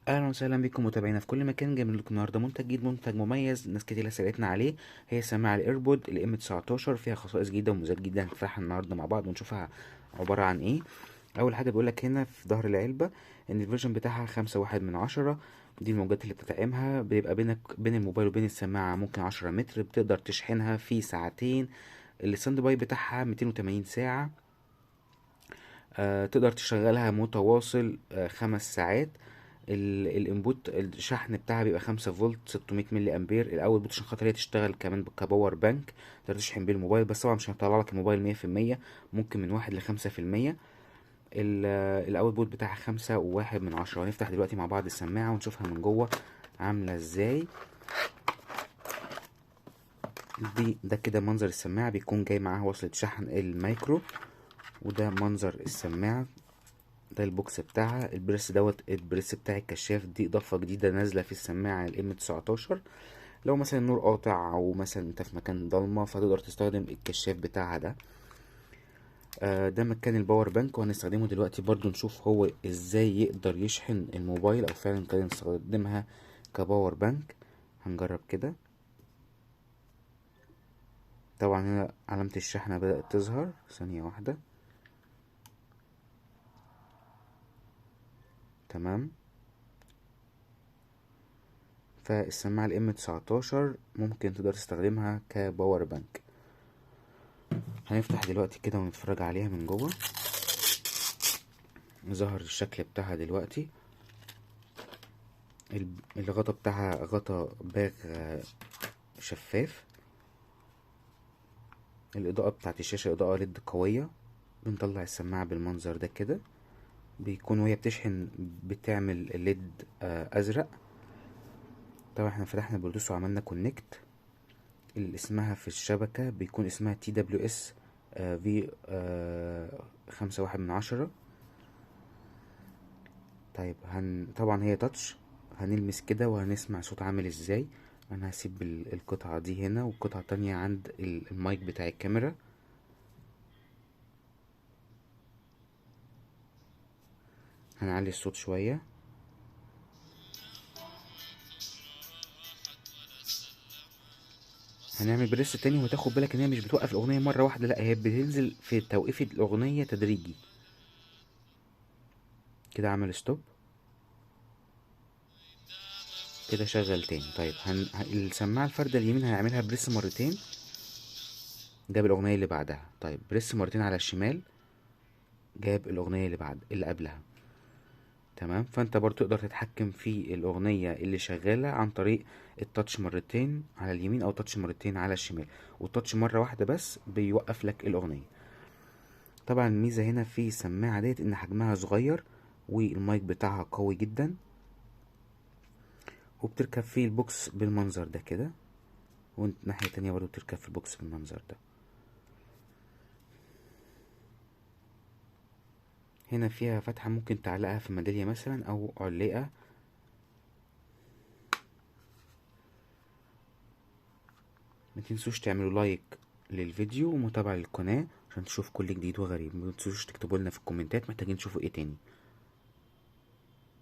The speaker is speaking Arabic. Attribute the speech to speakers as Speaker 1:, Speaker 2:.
Speaker 1: اهلا وسهلا بكم متابعينا في كل مكان. جايب لكم النهارده منتج جديد، منتج مميز، ناس كتير سالتنا عليه. هي سماعه الايربود الام 19، فيها خصائص جديده وميزات جدا هنفتحها النهارده مع بعض ونشوفها عباره عن ايه. اول حاجه بيقولك هنا في ظهر العلبه ان الفيرجن بتاعها 5.1 من 10. دي الموجات اللي بتدعمها، بيبقى بين الموبايل وبين السماعه ممكن 10 متر، بتقدر تشحنها في ساعتين. الستاند باي بتاعها 280 ساعه. تقدر تشغلها متواصل 5 ساعات. الانبوت الشحن بتاعها بيبقى 5 فولت 600 ملي امبير الاول عشان خاطر هي تشتغل كمان كباور بانك. تقدر تشحن بيه الموبايل، بس طبعا مش هيطلع لك الموبايل 100%، ممكن من 1 ل5%. الاوتبوت بتاعها 5.1 من 10. وهنفتح دلوقتي مع بعض السماعة ونشوفها من جوه عاملة ازاي. ده كده منظر السماعة، بيكون جاي معاها وصلة شحن المايكرو. وده منظر السماعة. ده البوكس بتاعها، البريس بتاع الكشاف، دي اضافة جديدة نازلة في السماعة الام 19. لو مثلا النور قاطع او مثلا انت في مكان ضلمة فتقدر تستخدم الكشاف بتاعها ده. ده مكان الباور بانك، وهنستخدمه دلوقتي برضو نشوف هو ازاي يقدر يشحن الموبايل او فعلا كده نستخدمها كباور بانك. هنجرب كده. طبعا هنا علامة الشحنة بدأت تظهر، ثانية واحدة. تمام. فالسماعة الام 19 ممكن تقدر تستخدمها كباور بانك. هنفتح دلوقتي كده ونتفرج عليها من جوه. ظهر الشكل بتاعها دلوقتي. الغطا بتاعها غطا باغ شفاف. الإضاءة بتاعت الشاشة إضاءة ليد قوية. بنطلع السماعة بالمنظر ده كده. بيكون وهي بتشحن بتعمل ليد أزرق. طبعا احنا فتحنا البلوتوث وعملنا كونكت. اللي اسمها في الشبكة بيكون اسمها TWS في 5.1 من 10. طيب طبعا هي تاتش. هنلمس كده وهنسمع صوت عامل ازاي. انا هسيب القطعة دي هنا، والقطعة التانية عند المايك بتاع الكاميرا. هنعلي الصوت شوية. هنعمل بريس تاني، وتاخد بالك ان هي مش بتوقف الاغنية مرة واحدة، لا هي بتنزل في توقيف الاغنية تدريجي. كده عمل ستوب. كده شغل تاني. طيب السماعة الفردة اليمين هنعملها بريس مرتين، جاب الاغنية اللي بعدها. طيب بريس مرتين على الشمال، جاب الاغنية اللي قبلها. تمام. فانت برضو تقدر تتحكم في الاغنية اللي شغالة عن طريق التاتش مرتين على اليمين او تاتش مرتين على الشمال. والتاتش مرة واحدة بس بيوقف لك الاغنية. طبعا الميزة هنا في السماعة ديت ان حجمها صغير، والمايك بتاعها قوي جدا، وبتركب فيه البوكس بالمنظر ده كده. وانت ناحية تانية برضو بتركب في البوكس بالمنظر ده. هنا فيها فتحة ممكن تعلقها في ميدالية مثلا او علقة. ما تنسوش تعملوا لايك للفيديو ومتابعة للقناة عشان تشوف كل جديد وغريب. ما تنسوش تكتبوا لنا في الكومنتات محتاجين تشوفوا ايه تاني.